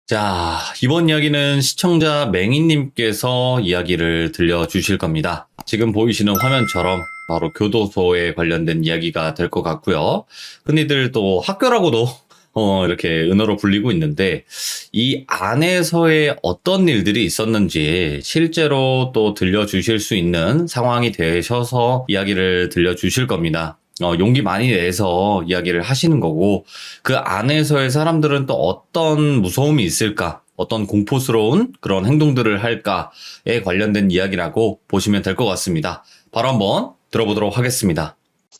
자, 이번 이야기는 시청자 맹이님께서 이야기를 들려주실 겁니다. 지금 보이시는 화면처럼 바로 교도소에 관련된 이야기가 될 것 같고요. 흔히들 또 학교라고도 이렇게 은어로 불리고 있는데 이 안에서의 어떤 일들이 있었는지 실제로 또 들려주실 수 있는 상황이 되셔서 이야기를 들려주실 겁니다. 용기 많이 내서 이야기를 하시는 거고 그 안에서의 사람들은 또 어떤 무서움이 있을까? 어떤 공포스러운 그런 행동들을 할까에 관련된 이야기라고 보시면 될 것 같습니다. 바로 한번 들어보도록 하겠습니다.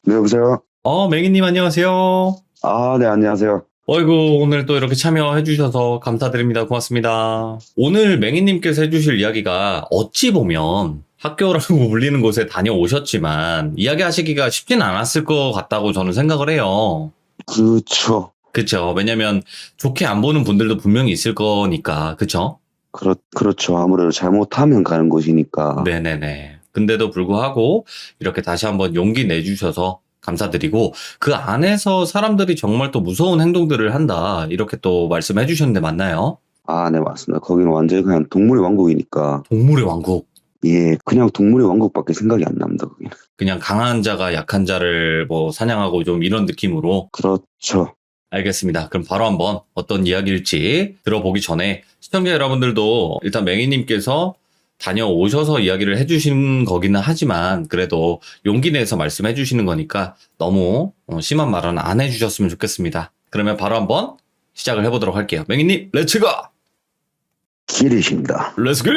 네, 여보세요? 맹이님 안녕하세요. 아, 네, 안녕하세요. 어이구, 오늘 또 이렇게 참여해주셔서 감사드립니다. 고맙습니다. 오늘 맹이님께서 해주실 이야기가 어찌 보면 학교라고 불리는 곳에 다녀오셨지만 이야기하시기가 쉽진 않았을 것 같다고 저는 생각을 해요. 그쵸. 그쵸. 왜냐면 좋게 안 보는 분들도 분명히 있을 거니까. 그쵸? 그렇죠. 아무래도 잘못하면 가는 곳이니까. 네네네. 근데도 불구하고 이렇게 다시 한번 용기 내주셔서 감사드리고 그 안에서 사람들이 정말 또 무서운 행동들을 한다. 이렇게 또 말씀해 주셨는데 맞나요? 아, 네, 맞습니다. 거기는 완전히 그냥 동물의 왕국이니까. 동물의 왕국. 예, 그냥 동물의 왕국밖에 생각이 안 납니다, 거기는. 그냥 강한 자가 약한 자를 뭐 사냥하고 좀 이런 느낌으로. 그렇죠. 알겠습니다. 그럼 바로 한번 어떤 이야기일지 들어보기 전에 시청자 여러분들도 일단 맹이님께서 다녀오셔서 이야기를 해주신 거기는 하지만 그래도 용기 내서 말씀해 주시는 거니까 너무 심한 말은 안 해주셨으면 좋겠습니다. 그러면 바로 한번 시작을 해보도록 할게요. 맹이님, 렛츠고! 길이십니다. 렛츠고!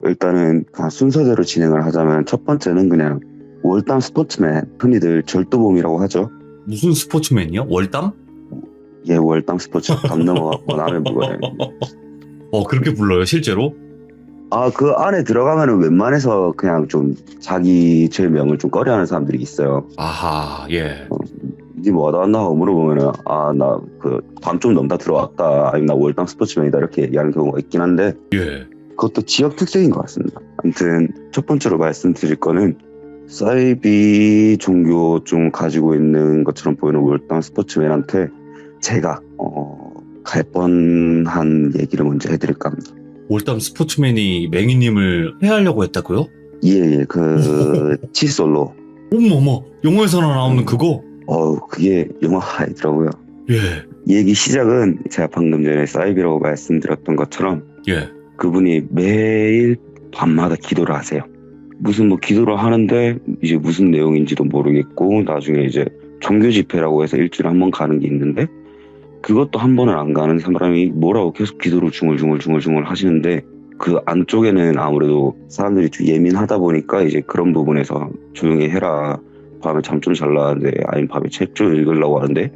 일단은 그냥 순서대로 진행을 하자면 첫 번째는 그냥 월담 스포츠맨, 흔히들 절도범이라고 하죠. 무슨 스포츠맨이요? 월담? 예, 월담 스포츠. 담 넘어가고 남의 물건을. 그렇게 불러요, 실제로? 아, 그 안에 들어가면은 웬만해서 그냥 좀 자기 죄명을 좀 꺼려하는 사람들이 있어요. 아하, 예. 니 뭐 하다 왔나 하고 물어보면은 아, 나 그 밤 좀 넘다 들어왔다, 아니면 나 월당 스포츠맨이다, 이렇게 얘기하는 경우가 있긴 한데 예. 그것도 지역 특색인 것 같습니다. 아무튼 첫 번째로 말씀드릴 거는 사이비 종교 좀 가지고 있는 것처럼 보이는 월당 스포츠맨한테 제가 갈 뻔한 얘기를 먼저 해드릴까 합니다. 월담 스포츠맨이 맹이님을 해하려고 했다고요? 예, 그 칫솔로. 어머, 영화에서나 나오는 그거? 그게 영화이더라고요. 예, 얘기 시작은 제가 방금 전에 사이비라고 말씀드렸던 것처럼 예, 그분이 매일 밤마다 기도를 하세요. 무슨 뭐 기도를 하는데 이제 무슨 내용인지도 모르겠고, 나중에 이제 종교 집회라고 해서 일주일에 한 번 가는 게 있는데 그것도 한 번은 안 가는 사람이 뭐라고 계속 기도를 중얼중얼 하시는데, 그 안쪽에는 아무래도 사람들이 좀 예민하다 보니까 이제 그런 부분에서 조용히 해라, 밤에 잠 좀 잘라는데, 아니면 밤에 책 좀 읽으려고 하는데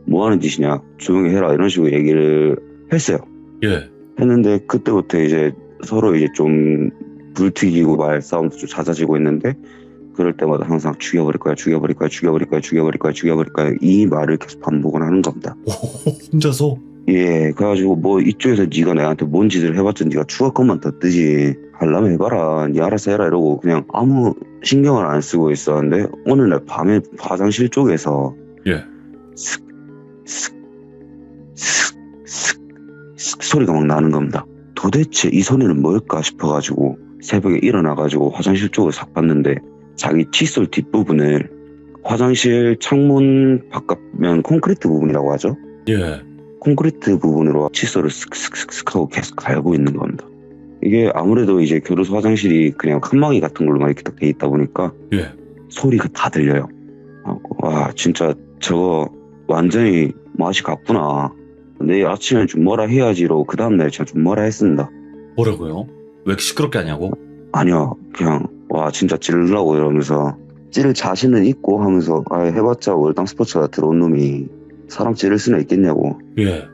뭐 하는 짓이냐, 조용히 해라, 이런 식으로 얘기를 했어요. 예. 했는데 그때부터 이제 서로 이제 좀 불튀기고 말싸움도 좀 잦아지고 있는데, 그럴 때마다 항상 죽여버릴 거야 이 말을 계속 반복을 하는 겁니다. 혼자서? 예, 그래가지고 뭐 이쪽에서 네가 내한테 뭔 짓을 해봤자 네가 추가 것만 더 뜨지, 하려면 해봐라, 네 알아서 해라, 이러고 그냥 아무 신경을 안 쓰고 있었는데, 오늘날 밤에 화장실 쪽에서 예. 슥, 슥, 슥, 슥, 슥 소리가 막 나는 겁니다. 도대체 이 소리는 뭘까 싶어가지고 새벽에 일어나가지고 화장실 쪽을 싹 봤는데, 자기 칫솔 뒷부분을, 화장실 창문 바깥면 콘크리트 부분이라고 하죠. 예. 콘크리트 부분으로 칫솔을 슥슥슥슥 하고 계속 갈고 있는 겁니다. 이게 아무래도 이제 교도소 화장실이 그냥 칸막이 같은 걸로만 이렇게 딱 돼 있다 보니까 예. 소리가 다 들려요. 와, 진짜 저거 완전히 맛이 갔구나, 내일 아침에 좀 뭐라 해야지로 그 다음날 제가 좀 뭐라 했습니다. 뭐라고요? 왜 이렇게 시끄럽게 하냐고? 아니요, 그냥 와 진짜 찌르려고 이러면서, 찌를 자신은 있고 하면서, 해봤자 월당 스포츠가 들어온 놈이 사람 찌를 수는 있겠냐고. 예.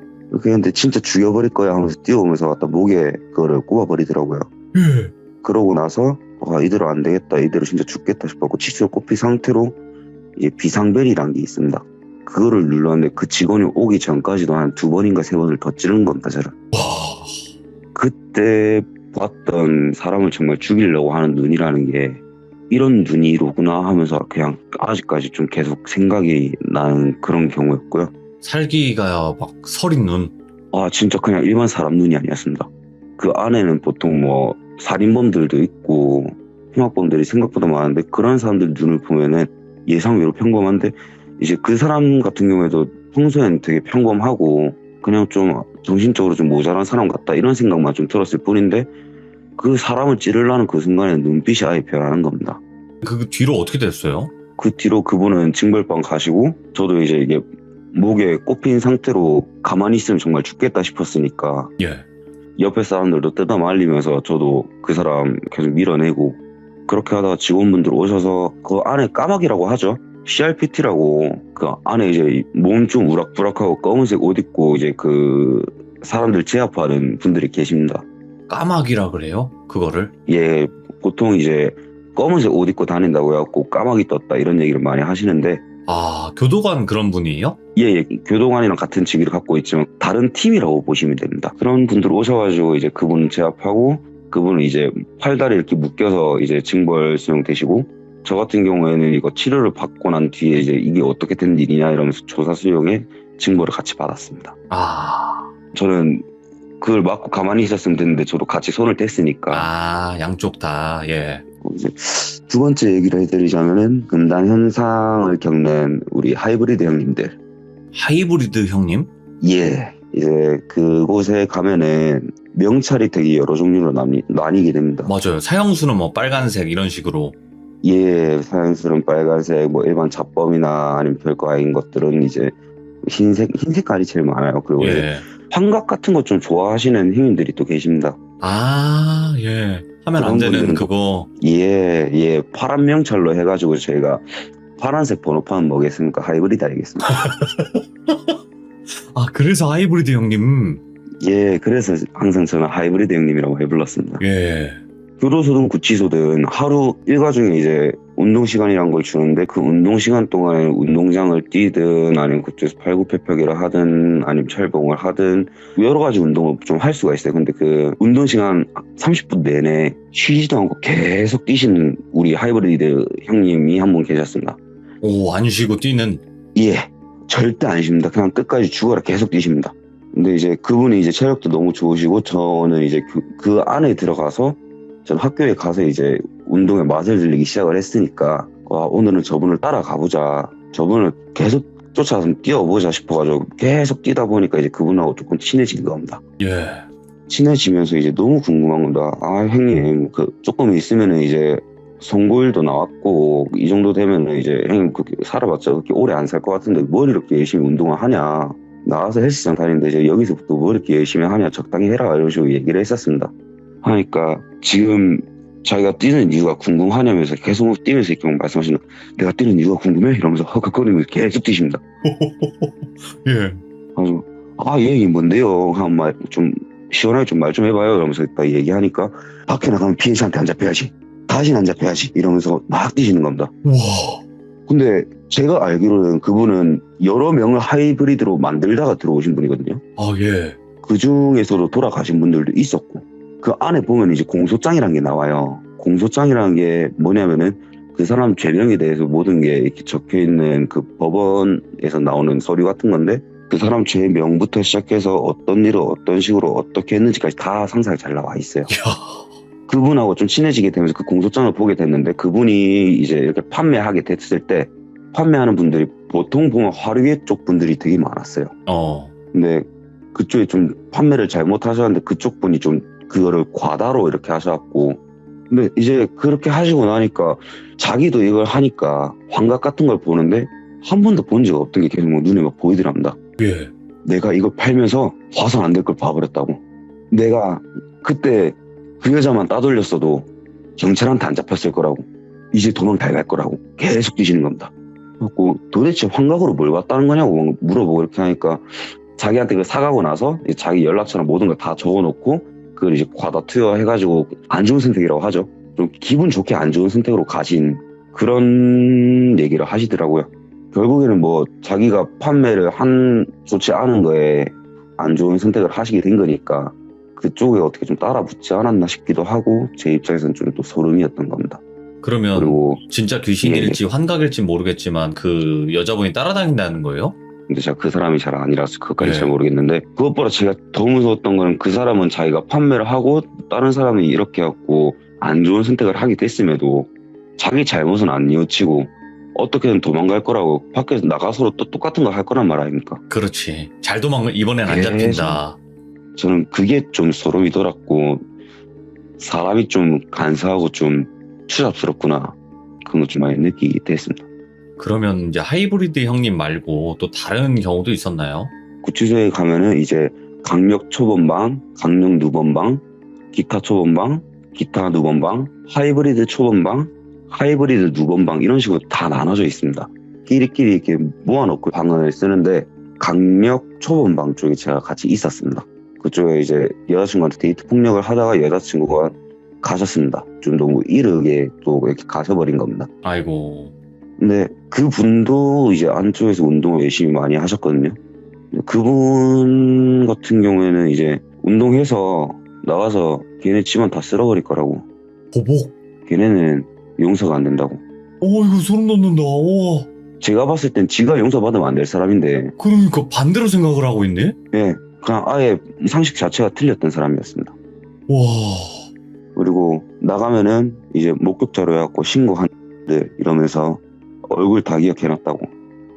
근데 진짜 죽여버릴 거야 하면서 뛰어오면서 갖다 목에 그거를 꼽아버리더라고요. 예. 그러고 나서 이대로 안 되겠다, 이대로 진짜 죽겠다 싶었고 칫솔 꼽힌 상태로 이제 비상벨이라는 게 있습니다. 그거를 눌렀는데 그 직원이 오기 전까지도 한 2번인가 3번을 더 찌르는 겁니다, 저를. 와. 그때 봤던 사람을 정말 죽이려고 하는 눈이라는 게 이런 눈이로구나 하면서 그냥 아직까지 좀 계속 생각이 나는 그런 경우였고요. 살기가 막 서린 눈. 아, 진짜 그냥 일반 사람 눈이 아니었습니다. 그 안에는 보통 뭐 살인범들도 있고 흉악범들이 생각보다 많은데, 그런 사람들 눈을 보면은 예상외로 평범한데, 이제 그 사람 같은 경우에도 평소엔 되게 평범하고 그냥 좀 정신적으로 좀 모자란 사람 같다 이런 생각만 좀 들었을 뿐인데, 그 사람을 찌르려는 그 순간에 눈빛이 아예 변하는 겁니다. 그 뒤로 어떻게 됐어요? 그 뒤로 그분은 징벌방 가시고, 저도 이제 이게 목에 꼽힌 상태로 가만히 있으면 정말 죽겠다 싶었으니까 예. 옆에 사람들도 뜯어 말리면서 저도 그 사람 계속 밀어내고, 그렇게 하다가 직원분들 오셔서 그 안에 까마귀라고 하죠. CRPT라고 그 안에 이제 몸 좀 우락부락하고 검은색 옷 입고 이제 그 사람들 제압하는 분들이 계십니다. 까마귀라 그래요? 그거를? 예, 보통 이제 검은색 옷 입고 다닌다고 해갖고 까마귀 떴다 이런 얘기를 많이 하시는데, 아, 교도관 그런 분이에요? 예, 교도관이랑 같은 직위를 갖고 있지만 다른 팀이라고 보시면 됩니다. 그런 분들 오셔가지고 이제 그분 제압하고, 그분은 이제 팔다리 이렇게 묶여서 이제 징벌 수용되시고, 저 같은 경우에는 이거 치료를 받고 난 뒤에 이제 이게 어떻게 된 일이냐 이러면서 조사 수용에 징벌을 같이 받았습니다. 아, 저는 그걸 맞고 가만히 있었으면 됐는데 저도 같이 손을 댔으니까. 아, 양쪽 다, 예. 이제 두 번째 얘기를 해드리자면은 금단 현상을 겪는 우리 하이브리드 형님들. 하이브리드 형님? 예, 이제 그곳에 가면은 명찰이 되게 여러 종류로 나뉘게 됩니다. 맞아요. 사형수는 뭐 빨간색 이런 식으로. 예, 사형수는 빨간색, 뭐 일반 잡범이나 아니면 별거 아닌 것들은 이제 흰 색깔이 제일 많아요. 그리고 이제 예. 환각 같은 거 좀 좋아하시는 형님들이 또 계십니다. 아, 예. 하면 안 그런 되는 분들은 그거. 예, 파란 명찰로 해가지고 저희가 파란색 번호판 뭐겠습니까? 하이브리드 알겠습니다. 아, 그래서 하이브리드 형님. 예, 그래서 항상 저는 하이브리드 형님이라고 해불렀습니다. 예. 교도소든 구치소든 하루 일과 중에 이제 운동 시간이란 걸 주는데, 그 운동 시간 동안에 운동장을 뛰든 아니면 그쪽에서 팔굽혀펴기를 하든 아니면 철봉을 하든 여러 가지 운동을 좀 할 수가 있어요. 근데 그 운동 시간 30분 내내 쉬지도 않고 계속 뛰시는 우리 하이브리드 형님이 한 분 계셨습니다. 오, 안 쉬고 뛰는. 예, 절대 안 쉽니다. 그냥 끝까지 죽어라 계속 뛰십니다. 근데 이제 그분이 이제 체력도 너무 좋으시고, 저는 이제 그 안에 들어가서 전 학교에 가서 이제 운동에 맛을 들리기 시작을 했으니까, 오늘은 저분을 따라가보자, 저분을 계속 쫓아서 뛰어보자 싶어가지고 계속 뛰다 보니까 이제 그분하고 조금 친해진 겁니다. 예. 친해지면서 이제 너무 궁금한 겁니다. 아, 형님, 그 조금 있으면은 이제 선고일도 나왔고 이 정도 되면은 이제 형님 그렇게 살아봤자 그렇게 오래 안 살 것 같은데 뭘 이렇게 열심히 운동을 하냐, 나와서 헬스장 다니는데 이제 여기서부터 뭘 이렇게 열심히 하냐, 적당히 해라 이런 식으로 얘기를 했었습니다. 하니까 지금 자기가 뛰는 이유가 궁금하냐면서 계속 뛰면서 이렇게 말씀하시는, 내가 뛰는 이유가 궁금해? 이러면서 헉헉거리면서 계속 뛰십니다. 예. 그래서 예, 뭔데요? 한 말 좀 시원하게 좀 말 좀 해봐요. 이러면서 딱 얘기하니까, 밖에 나가면 피해자한테 안 잡혀야지, 다시는 안 잡혀야지 이러면서 막 뛰시는 겁니다. 우와. 근데 제가 알기로는 그분은 여러 명을 하이브리드로 만들다가 들어오신 분이거든요. 아, 예. 그 중에서도 돌아가신 분들도 있었고, 그 안에 보면 이제 공소장이라는 게 나와요. 공소장이라는 게 뭐냐면은 그 사람 죄명에 대해서 모든 게 이렇게 적혀 있는 그 법원에서 나오는 서류 같은 건데, 그 사람 죄명부터 시작해서 어떤 일을 어떤 식으로 어떻게 했는지까지 다 상세하게 잘 나와 있어요. 이야. 그분하고 좀 친해지게 되면서 그 공소장을 보게 됐는데, 그분이 이제 이렇게 판매하게 됐을 때 판매하는 분들이 보통 보면 화류계 쪽 분들이 되게 많았어요. 근데 그쪽에 좀 판매를 잘못하셨는데 그쪽 분이 좀 그거를 과다로 이렇게 하셔갖고, 근데 이제 그렇게 하시고 나니까 자기도 이걸 하니까 환각 같은 걸 보는데 한 번도 본 적 없던 게 계속 막 눈에 막 보이더랍니다. 예. 내가 이걸 팔면서 화선 안 될 걸 봐버렸다고. 내가 그때 그 여자만 따돌렸어도 경찰한테 안 잡혔을 거라고. 이제 도망 잘 갈 거라고 계속 뛰시는 겁니다. 그래서 도대체 환각으로 뭘 봤다는 거냐고 막 물어보고 이렇게 하니까, 자기한테 그걸 사가고 나서 자기 연락처나 모든 걸 다 적어놓고 그걸 이제 과다 투여해가지고 안 좋은 선택이라고 하죠. 좀 기분 좋게 안 좋은 선택으로 가신 그런 얘기를 하시더라고요. 결국에는 뭐 자기가 판매를 좋지 않은 거에 안 좋은 선택을 하시게 된 거니까 그쪽에 어떻게 좀 따라 붙지 않았나 싶기도 하고, 제 입장에서는 좀 또 소름이었던 겁니다. 그러면 그리고 진짜 귀신일지 환각일지 모르겠지만 그 여자분이 따라다닌다는 거예요? 근데 제가 그 사람이 잘 아니라서 그것까지 네. 잘 모르겠는데, 그것보다 제가 더 무서웠던 거는 그 사람은 자기가 판매를 하고 다른 사람이 이렇게 해갖고 안 좋은 선택을 하게 됐음에도 자기 잘못은 안 뉘우치고 어떻게든 도망갈 거라고 밖에서 나가서도 또 똑같은 거 할 거란 말 아닙니까? 그렇지. 잘 도망가, 이번엔 안 계속. 잡힌다. 저는 그게 좀 소름이 돋았고, 사람이 좀 간사하고 좀 추잡스럽구나, 그런 거 좀 많이 느끼게 됐습니다. 그러면 이제 하이브리드 형님 말고 또 다른 경우도 있었나요? 구치소에 가면은 이제 강력 초범방, 강력 누범방, 기타 초범방, 기타 누범방, 하이브리드 초범방, 하이브리드 누범방, 이런 식으로 다 나눠져 있습니다. 끼리끼리 이렇게 모아놓고 방을 쓰는데, 강력 초범방 쪽에 제가 같이 있었습니다. 그쪽에 이제 여자친구한테 데이트 폭력을 하다가 여자친구가 가셨습니다. 좀 너무 이르게 또 이렇게 가셔버린 겁니다. 아이고. 근데 그분도 이제 안쪽에서 운동을 열심히 많이 하셨거든요. 그분 같은 경우에는 이제 운동해서 나와서 걔네 집안 다 쓸어버릴 거라고. 보복. 걔네는 용서가 안 된다고. 이거 소름 돋는다. 와. 제가 봤을 땐 지가 용서받으면 안 될 사람인데, 그러니까 반대로 생각을 하고 있네? 예, 그냥 아예 상식 자체가 틀렸던 사람이었습니다. 와. 그리고 나가면은 이제 목격자로 해갖고 신고한들 이러면서 얼굴 다 기억해놨다고,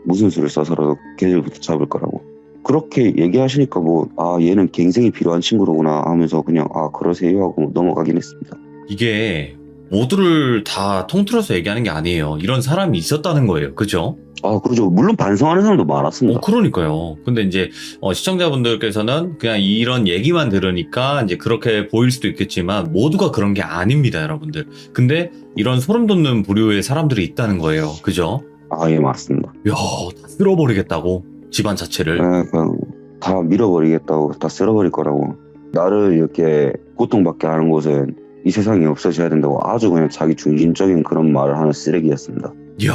무슨 수를 써서라도 걔들부터 잡을 거라고. 그렇게 얘기하시니까 뭐, 아, 얘는 갱생이 필요한 친구로구나 하면서 그냥, 아, 그러세요 하고 넘어가긴 했습니다. 이게 모두를 다 통틀어서 얘기하는 게 아니에요. 이런 사람이 있었다는 거예요. 그죠? 아, 그러죠. 물론 반성하는 사람도 많았습니다. 그러니까요. 근데 이제 시청자분들께서는 그냥 이런 얘기만 들으니까 이제 그렇게 보일 수도 있겠지만 모두가 그런 게 아닙니다, 여러분들. 근데 이런 소름 돋는 부류의 사람들이 있다는 거예요. 그죠? 아, 예, 맞습니다. 야, 다 쓸어버리겠다고 집안 자체를. 예, 그냥 다 밀어버리겠다고, 다 쓸어버릴 거라고. 나를 이렇게 고통받게 하는 곳은 이 세상이 없어져야 된다고 아주 그냥 자기 중심적인 그런 말을 하는 쓰레기였습니다. 이야,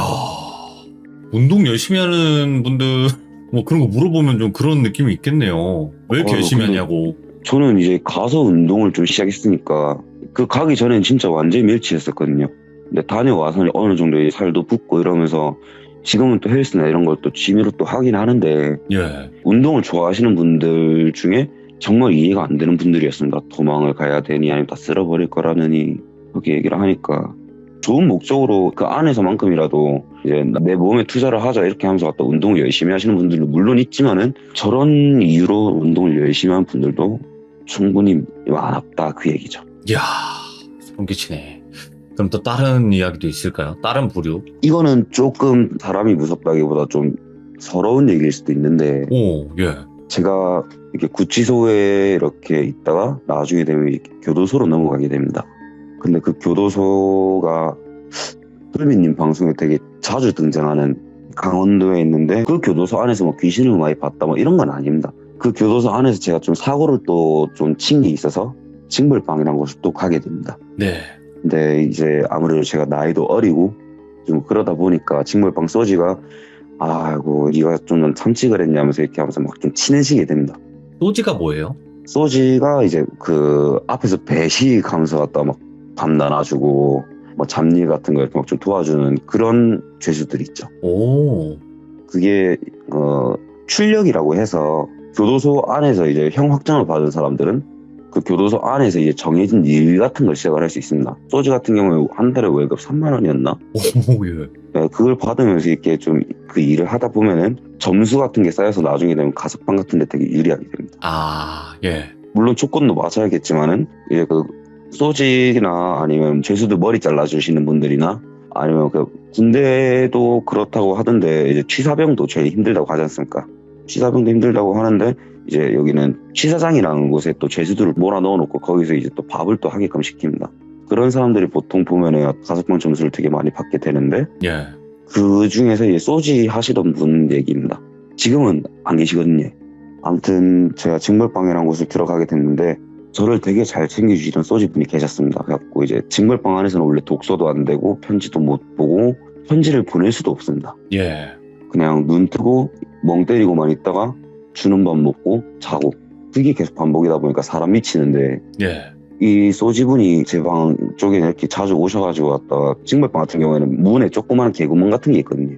운동 열심히 하는 분들 뭐 그런 거 물어보면 좀 그런 느낌이 있겠네요. 왜 이렇게 열심히 근데 하냐고. 저는 이제 가서 운동을 좀 시작했으니까, 그 가기 전엔 진짜 완전히 멸치했었거든요. 근데 다녀와서 어느 정도 이제 살도 붙고 이러면서 지금은 또 헬스나 이런 걸 또 취미로 또 하긴 하는데, 예. 운동을 좋아하시는 분들 중에 정말 이해가 안 되는 분들이었습니다. 도망을 가야 되니 아니면 다 쓸어버릴 거라느니, 그렇게 얘기를 하니까 좋은 목적으로 그 안에서만큼이라도 이제 내 몸에 투자를 하자 이렇게 하면서 갖다 운동을 열심히 하시는 분들도 물론 있지만은, 저런 이유로 운동을 열심히 하는 분들도 충분히 많았다, 그 얘기죠. 이야, 소름 끼치네. 그럼 또 다른 이야기도 있을까요? 다른 부류? 이거는 조금 사람이 무섭다기보다 좀 서러운 얘기일 수도 있는데, 오, 예. 제가 이렇게 구치소에 이렇게 있다가 나중에 되면 이렇게 교도소로 넘어가게 됩니다. 근데 그 교도소가 솔비님 방송에 되게 자주 등장하는 강원도에 있는데, 그 교도소 안에서 뭐 귀신을 많이 봤다 뭐 이런 건 아닙니다. 그 교도소 안에서 제가 좀 사고를 또 좀 친 게 있어서 징벌방이라는 곳을 또 가게 됩니다. 네. 근데 이제 아무래도 제가 나이도 어리고 좀 그러다 보니까 징벌방 소지가, 아이고 네가 좀 참지 그랬냐면서 이렇게 하면서 막 좀 친해지게 됩니다. 소지가 뭐예요? 소지가 이제 그 앞에서 배식하면서 갖다 막 밥 나눠주고 뭐 잡일 같은 거 이렇게 막 좀 도와주는 그런 죄수들이 있죠. 오, 그게 출력이라고 해서 교도소 안에서 이제 형 확정을 받은 사람들은 그 교도소 안에서 이제 정해진 일 같은 걸 시작을 할 수 있습니다. 소지 같은 경우에 한 달에 월급 3만 원이었나? 오, 예. 네, 그걸 받으면서 이렇게 좀 그 일을 하다 보면은 점수 같은 게 쌓여서 나중에 되면 가석방 같은 데 되게 유리하게 됩니다. 아, 예. 물론 조건도 맞아야겠지만은 이제 그 소직이나 아니면 죄수들 머리 잘라주시는 분들이나 아니면 그 군대도 그렇다고 하던데, 이제 취사병도 제일 힘들다고 하지 않습니까? 취사병도 힘들다고 하는데, 이제 여기는 취사장이라는 곳에 또 죄수들을 몰아넣어놓고 거기서 이제 또 밥을 또 하게끔 시킵니다. 그런 사람들이 보통 보면은 가석방 점수를 되게 많이 받게 되는데, 예. 그 중에서 이제 소지 하시던 분 얘기입니다. 지금은 안 계시거든요. 아무튼 제가 징벌방이라는 곳을 들어가게 됐는데, 저를 되게 잘 챙겨주시던 소지 분이 계셨습니다. 그래갖고 이제 징벌방 안에서는 원래 독서도 안 되고 편지도 못 보고 편지를 보낼 수도 없습니다. 예. 그냥 눈 뜨고 멍 때리고만 있다가 주는 밥 먹고 자고, 그게 계속 반복이다 보니까 사람 미치는데, 예. 이 소지분이 제 방 쪽에 이렇게 자주 오셔가지고 왔다가 징벌방 같은 경우에는 문에 조그마한 개구멍 같은 게 있거든요.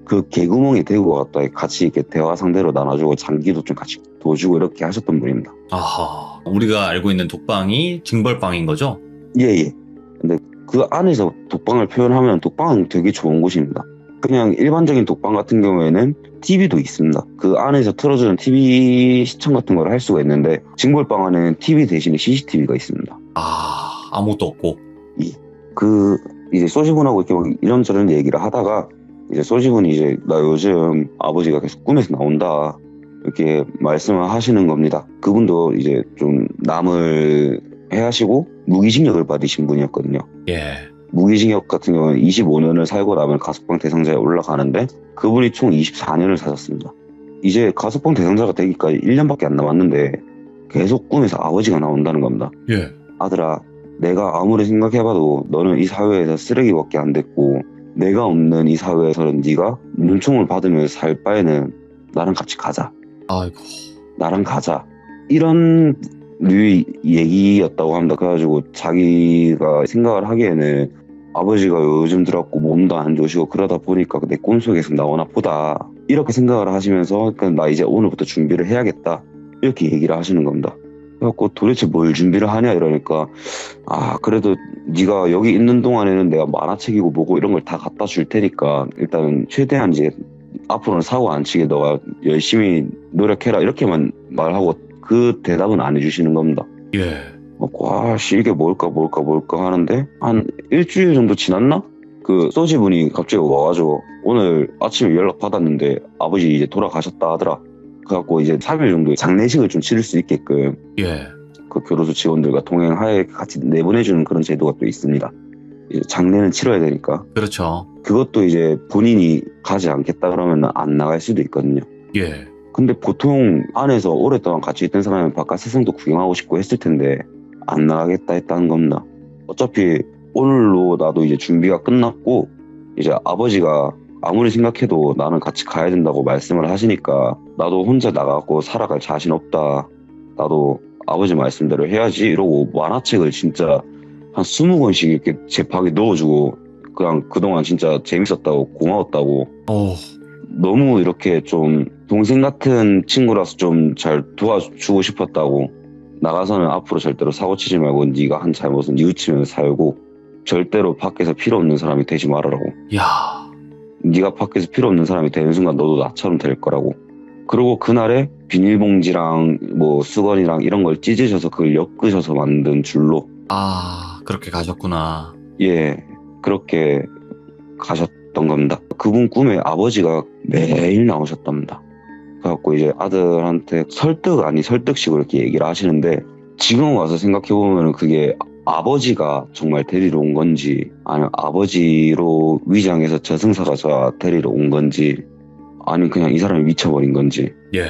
그 개구멍에 대고 왔다 같이 이렇게 대화 상대로 나눠주고 장기도 좀 같이 둬주고 이렇게 하셨던 분입니다. 아하. 우리가 알고 있는 독방이 징벌방인 거죠? 예예. 근데 그 안에서 독방을 표현하면 독방은 되게 좋은 곳입니다. 그냥 일반적인 독방 같은 경우에는 TV도 있습니다. 그 안에서 틀어주는 TV 시청 같은 걸 할 수가 있는데 징벌방 안에는 TV 대신에 CCTV가 있습니다. 아, 아무것도 없고. 그 이제 소지분하고 이렇게 막 이런저런 얘기를 하다가 이제 소지분이 이제 나 요즘 아버지가 계속 꿈에서 나온다 이렇게 말씀을 하시는 겁니다. 그분도 이제 좀 남을 해하시고 무기징역을 받으신 분이었거든요. 예. 무기징역 같은 경우는 25년을 살고 나면 가석방 대상자에 올라가는데 그분이 총 24년을 사셨습니다. 이제 가석방 대상자가 되기까지 1년밖에 안 남았는데 계속 꿈에서 아버지가 나온다는 겁니다. 예. 아들아, 내가 아무리 생각해봐도 너는 이 사회에서 쓰레기밖에 안 됐고 내가 없는 이 사회에서는 네가 눈총을 받으면서 살 바에는 나랑 같이 가자. 아이고. 나랑 가자. 이런 류의 얘기였다고 합니다. 그래가지고 자기가 생각을 하기에는 아버지가 요즘 들었고 몸도 안 좋으시고 그러다 보니까 내 꿈속에서 나오나 보다 이렇게 생각을 하시면서 나 이제 오늘부터 준비를 해야겠다 이렇게 얘기를 하시는 겁니다. 그래갖고 도대체 뭘 준비를 하냐 이러니까 그래도 네가 여기 있는 동안에는 내가 만화책이고 뭐고 이런 걸 다 갖다 줄 테니까 일단은 최대한 이제 앞으로는 사고 안 치게 너가 열심히 노력해라 이렇게만 말하고 그 대답은 안 해주시는 겁니다. 예. 이게 뭘까 하는데 한 일주일 정도 지났나? 그 소지분이 갑자기 와가지고 오늘 아침에 연락 받았는데 아버지 이제 돌아가셨다 하더라. 그래갖고 이제 3일 정도 장례식을 좀 치를 수 있게끔 예. 그 교도소 직원들과 동행하에 같이 내보내주는 그런 제도가 또 있습니다. 이제 장례는 치러야 되니까. 그렇죠. 그것도 이제 본인이 가지 않겠다 그러면 안 나갈 수도 있거든요. 예. 근데 보통 안에서 오랫동안 같이 있던 사람은 바깥 세상도 구경하고 싶고 했을 텐데 안 나가겠다 했다는 겁니다. 어차피 오늘로 나도 이제 준비가 끝났고 이제 아버지가 아무리 생각해도 나는 같이 가야 된다고 말씀을 하시니까 나도 혼자 나가고 살아갈 자신 없다. 나도 아버지 말씀대로 해야지 이러고 만화책을 진짜 한 20권씩 이렇게 제 방에 넣어주고 그냥 그동안 진짜 재밌었다고 고마웠다고 너무 이렇게 좀 동생 같은 친구라서 좀 잘 도와주고 싶었다고 나가서는 앞으로 절대로 사고치지 말고 네가 한 잘못은 뉘우치면서 살고 절대로 밖에서 필요 없는 사람이 되지 말아라고. 야. 네가 밖에서 필요 없는 사람이 되는 순간 너도 나처럼 될 거라고. 그리고 그날에 비닐봉지랑 뭐 수건이랑 이런 걸 찢으셔서 그걸 엮으셔서 만든 줄로 그렇게 가셨구나. 예 그렇게 가셨던 겁니다. 그분 꿈에 아버지가 매일 나오셨답니다. 그래갖고 이제 아들한테 설득 아니 설득식으로 이렇게 얘기를 하시는데 지금 와서 생각해보면 그게 아버지가 정말 데리러 온 건지 아니면 아버지로 위장해서 저승사가 데리러 온 건지 아니면 그냥 이 사람이 미쳐버린 건지 예.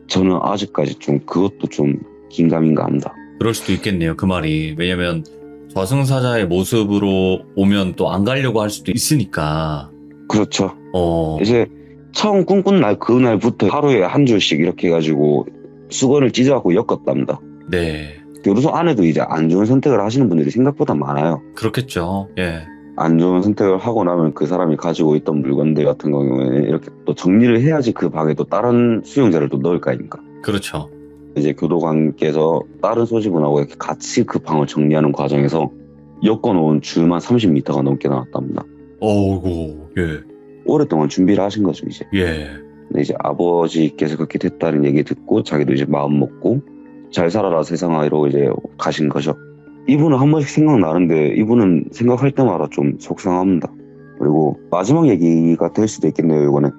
저는 아직까지 좀 그것도 좀 긴가민가합니다. 그럴 수도 있겠네요. 그 말이. 왜냐면 저승사자의 모습으로 오면 또 안 가려고 할 수도 있으니까. 그렇죠. 어. 이제 처음 꿈꾼 날 그날부터 하루에 한 줄씩 이렇게 해가지고 수건을 찢어갖고 엮었답니다. 네. 교도소 안에도 이제 안 좋은 선택을 하시는 분들이 생각보다 많아요. 그렇겠죠. 예. 안 좋은 선택을 하고 나면 그 사람이 가지고 있던 물건들 같은 경우에는 이렇게 또 정리를 해야지 그 방에 또 다른 수용자를 또 넣을 거 아닙니까? 그렇죠. 이제 교도관께서 다른 소지분하고 이렇게 같이 그 방을 정리하는 과정에서 엮어놓은 줄만 30m가 넘게 나왔답니다. 어우고. 예. 오랫동안 준비를 하신 거죠, 이제. 예. 근데 이제 아버지께서 그렇게 됐다는 얘기 듣고 자기도 이제 마음 먹고 잘 살아라 세상아 이러고 이제 가신 거죠. 이분은 한 번씩 생각나는데 이분은 생각할 때마다 좀 속상합니다. 그리고 마지막 얘기가 될 수도 있겠네요, 이거는.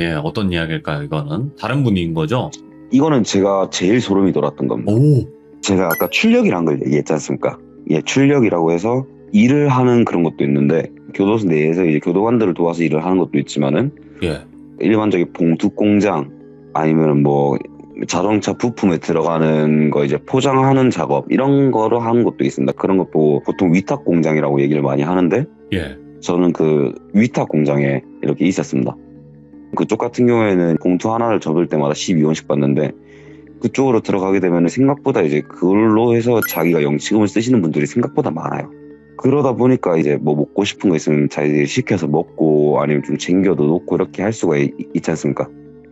예. 어떤 이야기일까요, 이거는? 다른 분인 거죠? 이거는 제가 제일 소름이 돋았던 겁니다. 오. 제가 아까 출력이란 걸 얘기했지 않습니까? 예, 출력이라고 해서 일을 하는 그런 것도 있는데 교도소 내에서 이제 교도관들을 도와서 일을 하는 것도 있지만은 예. 일반적인 봉투 공장 아니면 뭐 자동차 부품에 들어가는 거 이제 포장하는 작업 이런 거를 하는 것도 있습니다. 그런 것 보통 위탁 공장이라고 얘기를 많이 하는데 예. 저는 그 위탁 공장에 이렇게 있었습니다. 그쪽 같은 경우에는 봉투 하나를 접을 때마다 12원씩 받는데 그쪽으로 들어가게 되면 생각보다 이제 그걸로 해서 자기가 영치금을 쓰시는 분들이 생각보다 많아요. 그러다 보니까 이제 뭐 먹고 싶은 거 있으면 자기들이 시켜서 먹고 아니면 좀 챙겨도 놓고 이렇게 할 수가 있지 않습니까?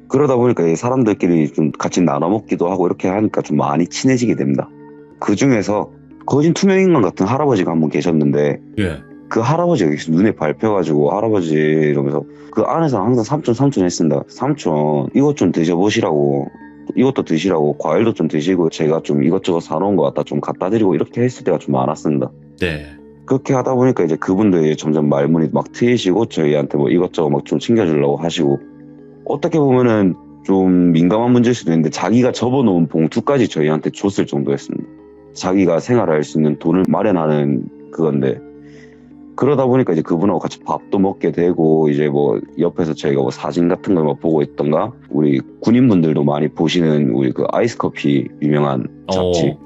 그러다 보니까 이 사람들끼리 좀 같이 나눠 먹기도 하고 이렇게 하니까 좀 많이 친해지게 됩니다. 그 중에서 거진 투명인간 같은 할아버지가 한 분 계셨는데 예. 그 할아버지가 계속 눈에 밟혀가지고 할아버지 이러면서 그 안에서 항상 삼촌 했습니다. 삼촌 이것 좀 드셔보시라고, 이것도 드시라고, 과일도 좀 드시고 제가 좀 이것저것 사놓은 거 갖다 좀 갖다 드리고 이렇게 했을 때가 좀 많았습니다. 네. 그렇게 하다 보니까 이제 그분들이 점점 말문이 막 트이시고 저희한테 뭐 이것저것 막 좀 챙겨주려고 하시고, 어떻게 보면은 좀 민감한 문제일 수도 있는데 자기가 접어놓은 봉투까지 저희한테 줬을 정도였습니다. 자기가 생활할 수 있는 돈을 마련하는 그건데, 그러다 보니까 이제 그분하고 같이 밥도 먹게 되고 이제 뭐 옆에서 저희가 뭐 사진 같은 걸 막 보고 있던가, 우리 군인분들도 많이 보시는 우리 그 아이스커피 유명한 잡지.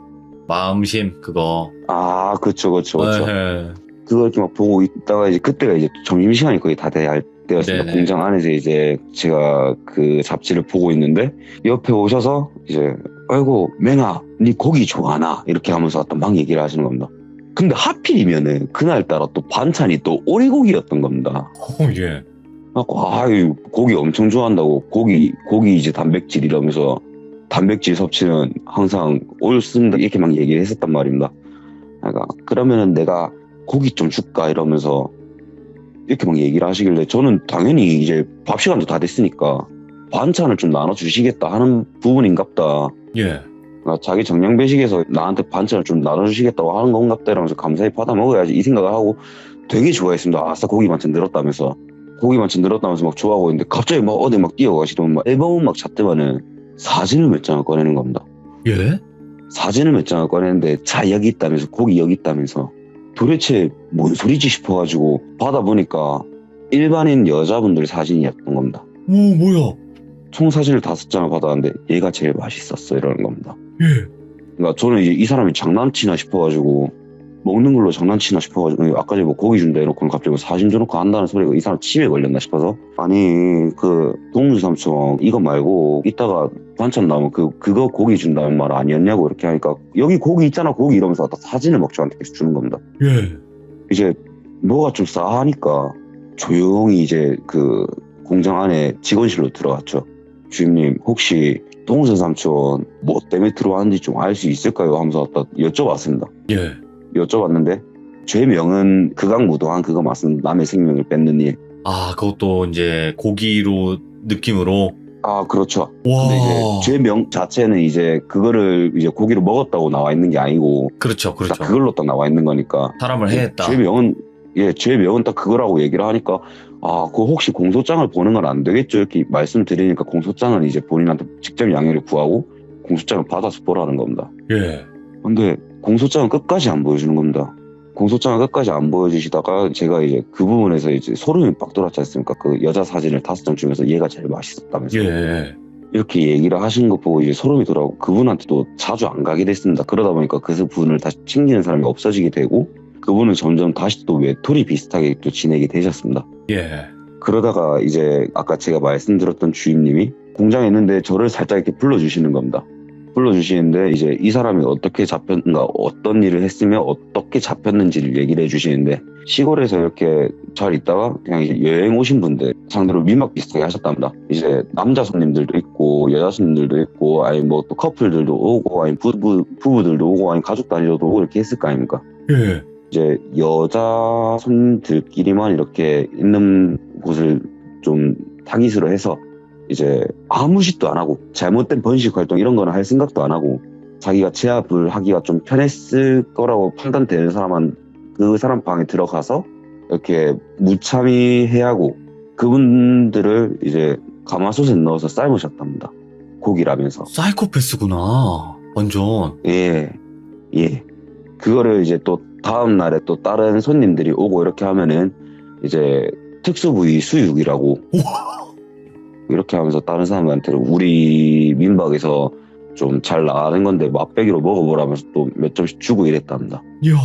마음심 그거. 아, 그쵸. 예. 그거 이렇게 막 보고 있다가 이제 그때가 이제 점심시간이 거의 다 돼야 할 때였습니다. 네네. 공장 안에서 이제 제가 그 잡지를 보고 있는데 옆에 오셔서 이제 아이고 맹아 니 고기 좋아하나 이렇게 하면서 또 막 얘기를 하시는 겁니다. 근데 하필이면은 그날따라 또 반찬이 또 오리고기였던 겁니다. 예. 그래갖고 아유 고기 엄청 좋아한다고, 고기 이제 단백질 이러면서 단백질 섭취는 항상 옳습니다 이렇게 막 얘기를 했었단 말입니다. 그러니까 그러면은 내가 고기 좀 줄까 이러면서 이렇게 막 얘기를 하시길래 저는 당연히 이제 밥 시간도 다 됐으니까 반찬을 좀 나눠주시겠다 하는 부분인갑다. 예. 그러니까 자기 정량배식에서 나한테 반찬을 좀 나눠주시겠다고 하는 건갑다 이러면서 감사히 받아 먹어야지 이 생각을 하고 되게 좋아했습니다. 아싸 고기 반찬 늘었다면서 막 좋아하고 있는데 갑자기 막 어디 막 뛰어가시더만 막 앨범 막 찾더만은 사진을 몇 장을 꺼내는 겁니다. 예? 사진을 몇 장을 꺼내는데 자 여기 있다면서, 고기 여기 있다면서, 도대체 뭔 소리지 싶어가지고 받아보니까 일반인 여자분들 사진이었던 겁니다. 오, 뭐야? 총 사진을 5장을 받았는데 얘가 제일 맛있었어 이러는 겁니다. 예. 그러니까 저는 이제 이 사람이 장난치나 싶어가지고, 먹는 걸로 장난치나 싶어가지고 아까 전에 뭐 고기 준다 해놓고 갑자기 뭐 사진 줘놓고 한다는 소리가 이 사람 치매에 걸렸나 싶어서, 아니 그 동주 삼촌 이거 말고 이따가 반찬 나오면 그거 고기 준다는 말 아니었냐고 이렇게 하니까 여기 고기 있잖아 고기 이러면서 딱 사진을 막 저한테 계속 주는 겁니다. 예. 이제 뭐가 좀 싸하니까 조용히 이제 그 공장 안에 직원실로 들어갔죠. 주임님 혹시 동선 삼촌 뭐 때문에 들어왔는지 좀 알 수 있을까요? 하면서 딱 여쭤봤습니다. 예. 여쭤봤는데 죄명은 극악무도한 그거 맞습니다. 남의 생명을 뺏는 일. 아, 그것도 이제 고기로 느낌으로. 아 그렇죠. 와. 근데 이제 죄명 자체는 이제 그거를 이제 고기로 먹었다고 나와 있는 게 아니고 그렇죠. 딱 그걸로 딱 나와 있는 거니까 사람을 해했다. 죄명은 딱 그거라고 얘기를 하니까, 아, 그거 혹시 공소장을 보는 건 안 되겠죠? 이렇게 말씀드리니까 공소장은 이제 본인한테 직접 양해를 구하고 공소장을 받아서 보라는 겁니다. 예. 근데 공소장은 끝까지 안 보여주는 겁니다. 공소장을 끝까지 안 보여주시다가 제가 이제 그 부분에서 이제 소름이 빡 돋았지 않습니까? 그 여자 사진을 5장 중에서 얘가 제일 맛있었다면서. 예. 이렇게 얘기를 하시는 거 보고 이제 소름이 돋아고 그분한테도 자주 안 가게 됐습니다. 그러다 보니까 그 분을 다시 챙기는 사람이 없어지게 되고 그분은 점점 다시 또 외톨이 비슷하게 또 지내게 되셨습니다. 예. 그러다가 이제 아까 제가 말씀드렸던 주임님이 공장에 있는데 저를 살짝 이렇게 불러주시는 겁니다. 불러주시는데 이제 이 사람이 어떻게 잡혔는가, 어떤 일을 했으며 어떻게 잡혔는지를 얘기를 해주시는데, 시골에서 이렇게 잘 있다가 그냥 이제 여행 오신 분들 상대로 민박 비슷하게 하셨답니다. 이제 남자 손님들도 있고 여자 손님들도 있고 아니 뭐 또 커플들도 오고 아니 부부들도 오고 아니 가족 단위로도 오고 이렇게 했을 거 아닙니까? 예. 이제 여자 손님들끼리만 이렇게 있는 곳을 좀 타깃으로 해서 이제 아무 짓도 안 하고 잘못된 번식 활동 이런 거는 할 생각도 안 하고 자기가 제압을 하기가 좀 편했을 거라고 판단되는 사람은 그 사람 방에 들어가서 이렇게 무참히 해하고 그분들을 이제 가마솥에 넣어서 삶으셨답니다. 고기라면서. 사이코패스구나. 완전. 예. 그거를 이제 또 다음 날에 또 다른 손님들이 오고 이렇게 하면은 이제 특수부위 수육이라고 이렇게 하면서 다른 사람한테 우리 민박에서 좀 잘 나가는 건데 맛배기로 먹어보라면서 또 몇 점씩 주고 이랬답니다. 이야,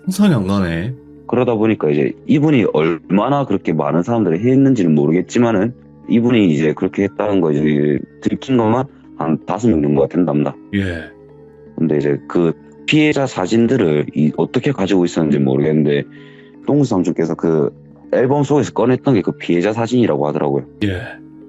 상상이 안 가네. 그러다 보니까 이제 이분이 얼마나 그렇게 많은 사람들이 했는지는 모르겠지만은 이분이 이제 그렇게 했다는 거 이제 들킨 것만 한 5명 정도가 된답니다. 예. 근데 이제 그 피해자 사진들을 어떻게 가지고 있었는지 모르겠는데 동수 삼촌께서 그 앨범 속에서 꺼냈던 게 그 피해자 사진이라고 하더라고요. 예.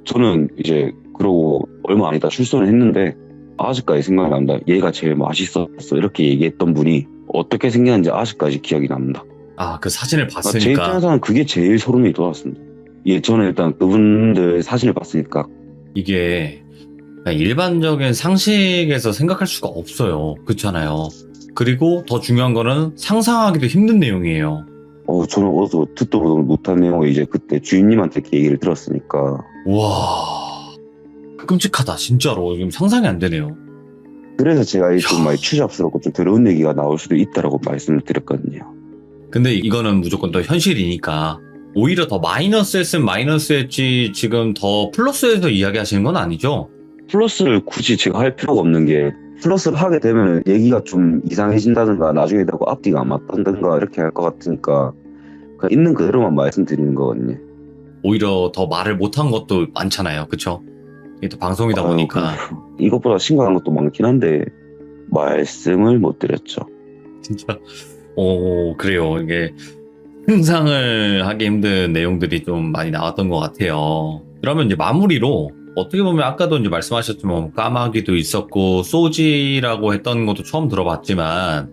저는 이제 그러고 얼마 안 있다 출소를 했는데 아직까지 생각이 납니다. 얘가 제일 맛있었어 이렇게 얘기했던 분이 어떻게 생겼는지 아직까지 기억이 납니다. 아, 그 사진을 제 봤으니까. 입장에서는 그게 제일 소름이 돋았습니다. 예, 저는 일단 그분들 사진을 봤으니까 이게 그냥 일반적인 상식에서 생각할 수가 없어요. 그렇잖아요. 그리고 더 중요한 거는 상상하기도 힘든 내용이에요. 저는 어디서 듣도 보도 못한 내용을 이제 그때 주인님한테 이렇게 얘기를 들었으니까 와, 끔찍하다. 진짜로. 지금 상상이 안 되네요. 그래서 제가 좀 많이 추잡스럽고 좀 더러운 얘기가 나올 수도 있다라고 말씀을 드렸거든요. 근데 이거는 무조건 더 현실이니까 오히려 더 마이너스였으면 마이너스였지 지금 더 플러스에서 이야기하시는 건 아니죠? 플러스를 굳이 제가 할 필요가 없는 게 플러스를 하게 되면 얘기가 좀 이상해진다든가 나중에 되고 앞뒤가 안 맞다든가 이렇게 할 것 같으니까 그냥 있는 그대로만 말씀드리는 거거든요. 오히려 더 말을 못한 것도 많잖아요. 그쵸? 이게 또 방송이다 아유, 보니까 이것보다 심각한 것도 많긴 한데 말씀을 못 드렸죠. 진짜 그래요. 이게 상상을 하기 힘든 내용들이 좀 많이 나왔던 것 같아요. 그러면 이제 마무리로 어떻게 보면 아까도 이제 말씀하셨지만 까마귀도 있었고 소지라고 했던 것도 처음 들어봤지만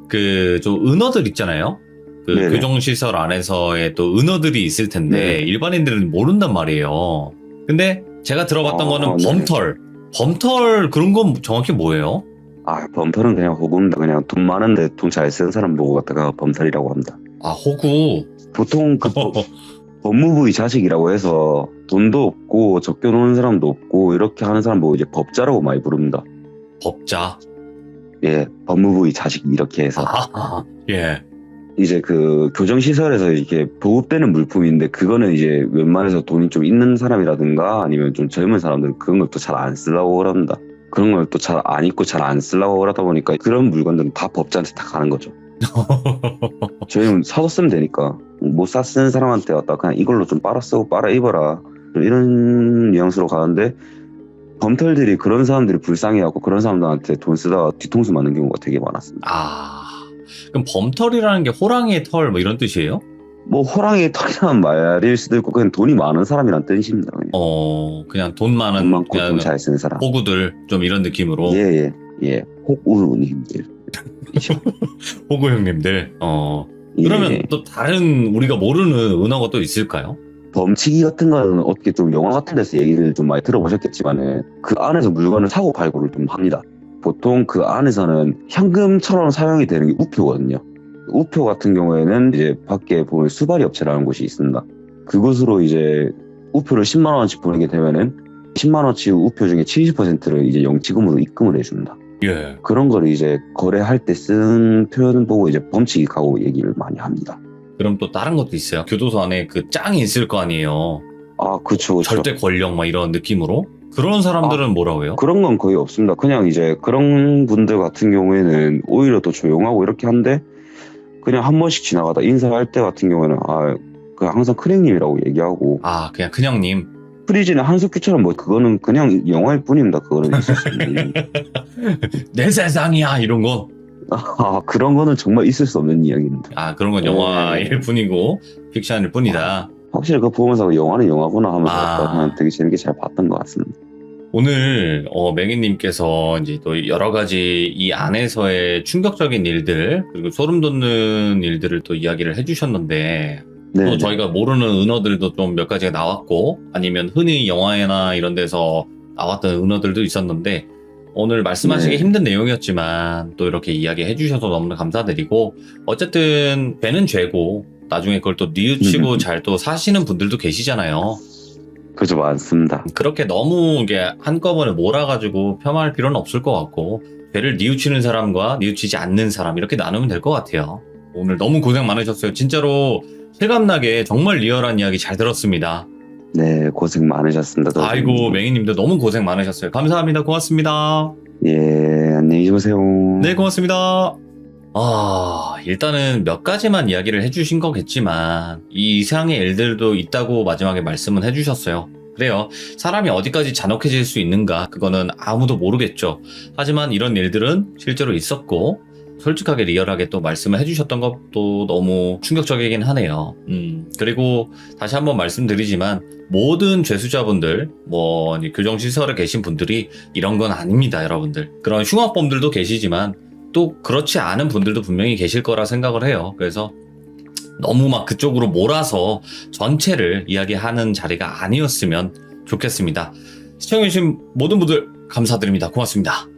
그 좀 은어들 있잖아요. 그 네네. 교정시설 안에서의 또 은어들이 있을 텐데 네. 일반인들은 모른단 말이에요. 근데 제가 들어봤던 거는 네. 범털 그런 건 정확히 뭐예요? 범털은 그냥 호구입니다. 그냥 돈 많은데 돈 잘 쓰는 사람 보고 갖다가 범털이라고 합니다. 아, 호구. 보통 그 법무부의 자식이라고 해서 돈도 없고 적겨놓은 사람도 없고 이렇게 하는 사람 보고 이제 법자라고 많이 부릅니다. 법자. 예, 법무부의 자식 이렇게 해서 예. 이제 그 교정시설에서 이렇게 보급되는 물품인데 그거는 이제 웬만해서 돈이 좀 있는 사람이라든가 아니면 좀 젊은 사람들은 그런 걸 또 잘 안 쓰려고 그럽니다. 그런 걸 또 잘 안 입고 잘 안 쓰려고 그러다 보니까 그런 물건들은 다 법자한테 다 가는 거죠. 저희는 사서 쓰면 되니까 못 사 쓰는 사람한테 왔다 그냥 이걸로 좀 빨아 쓰고 빨아 입어라 이런 뉘앙스로 가는데 범털들이 그런 사람들이 불쌍해하고 그런 사람들한테 돈 쓰다가 뒤통수 맞는 경우가 되게 많았습니다. 아, 그럼 범털이라는 게 호랑이의 털 뭐 이런 뜻이에요? 뭐 호랑이 털이라는 말일 수도 있고 그냥 돈이 많은 사람이란 뜻입니다. 그냥. 그냥 돈 많은 돈 많고 그냥 돈 잘 쓰는 사람. 호구들 좀 이런 느낌으로. 예. 호구님들. 호구 형님들. 예. 그러면 또 다른 우리가 모르는 은어가 또 있을까요? 범치기 같은 거는 어떻게 좀 영화 같은 데서 얘기를 좀 많이 들어보셨겠지만은 그 안에서 물건을 사고 팔고를 좀 합니다. 보통 그 안에서는 현금처럼 사용이 되는 게 우표거든요. 우표 같은 경우에는 이제 밖에 보면 수발이 업체라는 곳이 있습니다. 그곳으로 이제 우표를 10만 원어치 보내게 되면은 10만 원어치 우표 중에 70%를 이제 영치금으로 입금을 해줍니다. 예. 그런 거를 이제 거래할 때 쓴 표현 보고 이제 범치기 가고 얘기를 많이 합니다. 그럼 또 다른 것도 있어요. 교도소 안에 그 짱이 있을 거 아니에요. 그쵸. 절대 권력 막 이런 느낌으로. 그런 사람들은 뭐라고 해요? 그런 건 거의 없습니다. 그냥 이제 그런 분들 같은 경우에는 오히려 더 조용하고 이렇게 한데 그냥 한 번씩 지나가다 인사할 때 같은 경우에는 그냥 항상 큰형님이라고 얘기하고 그냥 큰형님. 프리즌의 한석규처럼 뭐 그거는 그냥 영화일 뿐입니다. 그거는 있을 수 없는 내 세상이야 이런 거. 그런 거는 정말 있을 수 없는 이야기입니다. 그런 건 영화일 뿐이고 픽션일 뿐이다. 확실히 그거 보면서 영화는 영화구나 하면서 그냥 되게 재밌게 잘 봤던 것 같습니다. 오늘 맹희님께서 이제 또 여러 가지 이 안에서의 충격적인 일들 그리고 소름 돋는 일들을 또 이야기를 해주셨는데 또 저희가 모르는 은어들도 좀 몇 가지가 나왔고 아니면 흔히 영화나 이런 데서 나왔던 은어들도 있었는데 오늘 말씀하시기 힘든 내용이었지만 또 이렇게 이야기해 주셔서 너무나 감사드리고 어쨌든 배는 죄고 나중에 그걸 또 뉘우치고 잘 또 사시는 분들도 계시잖아요. 그죠, 많습니다. 그렇게 너무 이게 한꺼번에 몰아가지고 폄하할 필요는 없을 것 같고 배를 뉘우치는 사람과 뉘우치지 않는 사람 이렇게 나누면 될 것 같아요. 오늘 너무 고생 많으셨어요. 진짜로 실감나게 정말 리얼한 이야기 잘 들었습니다. 네, 고생 많으셨습니다. 아이고 맹희님도 너무 고생 많으셨어요. 감사합니다. 고맙습니다. 예, 안녕히 주무세요. 네, 고맙습니다. 일단은 몇 가지만 이야기를 해주신 거겠지만 이 이상의 일들도 있다고 마지막에 말씀은 해주셨어요. 그래요. 사람이 어디까지 잔혹해질 수 있는가, 그거는 아무도 모르겠죠. 하지만 이런 일들은 실제로 있었고, 솔직하게 리얼하게 또 말씀을 해주셨던 것도 너무 충격적이긴 하네요. 그리고 다시 한번 말씀드리지만, 모든 죄수자분들, 이제 교정시설에 계신 분들이 이런 건 아닙니다, 여러분들. 그런 흉악범들도 계시지만, 또 그렇지 않은 분들도 분명히 계실 거라 생각을 해요. 그래서 너무 막 그쪽으로 몰아서 전체를 이야기하는 자리가 아니었으면 좋겠습니다. 시청해주신 모든 분들 감사드립니다. 고맙습니다.